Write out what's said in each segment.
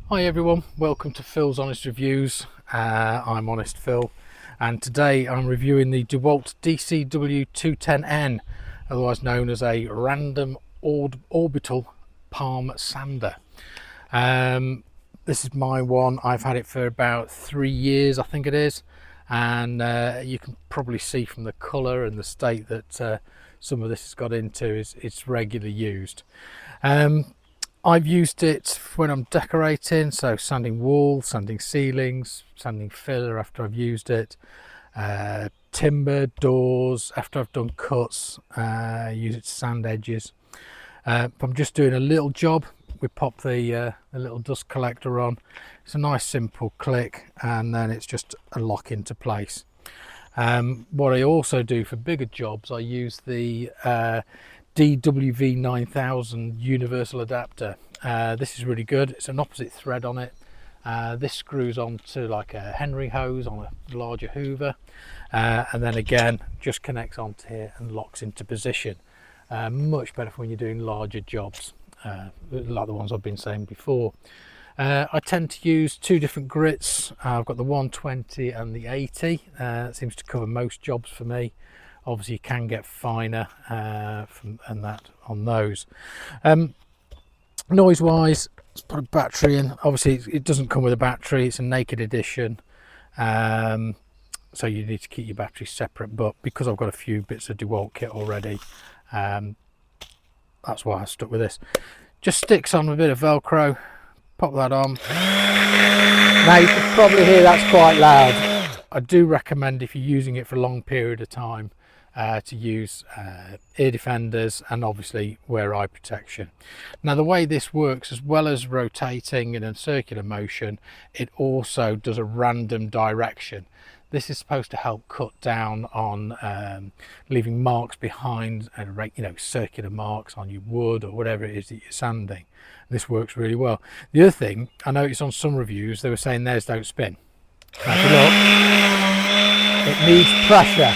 Hi everyone, welcome to Phil's Honest Reviews. I'm Honest Phil, and today I'm reviewing the DeWalt DCW210N, otherwise known as a random orbital palm sander. This is my one. I've had it for about 3 years, I think it is, and you can probably see from the colour and the state that some of this has got into it's regularly used. I've used it when I'm decorating, so sanding walls, sanding ceilings, sanding filler after I've used it, timber, doors, after I've done cuts, use it to sand edges. If I'm just doing a little job, we pop the little dust collector on. It's a nice simple click and then it's just a lock into place. What I also do for bigger jobs, I use the DWV9000 universal adapter. This is really good. It's an opposite thread on it. This screws onto like a Henry hose on a larger Hoover, and then again just connects onto here and locks into position. Much better for when you're doing larger jobs, like the ones I've been saying before. I tend to use two different grits. I've got the 120 and the 80. It seems to cover most jobs for me. Obviously you can get finer and that on those. Noise wise, let's put a battery in. Obviously it doesn't come with a battery, it's a naked edition, so you need to keep your battery separate, but because I've got a few bits of DeWalt kit already, that's why I stuck with this. Just sticks on a bit of Velcro, pop that on. Now you can probably hear that's quite loud. I do recommend, if you're using it for a long period of time, to use ear defenders and obviously wear eye protection. Now the way this works, as well as rotating in a circular motion, it also does a random direction. This is supposed to help cut down on leaving marks behind, circular marks on your wood or whatever it is that you're sanding. This works really well. The other thing I noticed on some reviews, they were saying theirs don't spin. Now, if you look, it needs pressure.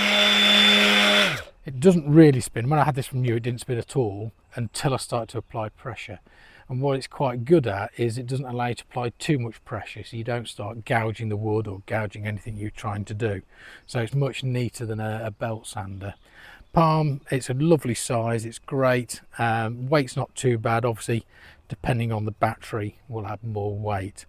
It doesn't really spin. When I had this from new, it didn't spin at all until I started to apply pressure. And what it's quite good at is it doesn't allow you to apply too much pressure, so you don't start gouging the wood or gouging anything you're trying to do. So it's much neater than a belt sander. Palm, it's a lovely size, it's great. Weight's not too bad. Obviously, depending on the battery, will have more weight.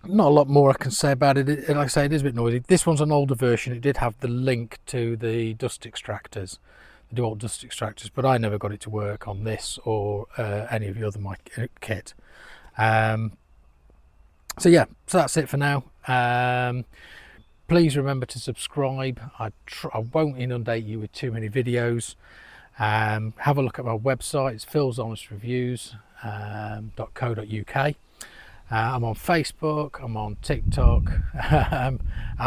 Not a lot more I can say about it. Like I say, it is a bit noisy. This one's an older version. It did have the link to the dust extractors, the DeWalt dust extractors, but I never got it to work on this or any of the other my kit. So yeah, so that's it for now. Please remember to subscribe. I won't inundate you with too many videos. Have a look at my website. It's philshonest.reviews.co.uk. I'm on Facebook, I'm on TikTok, I'm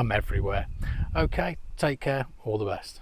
everywhere. Okay, take care, all the best.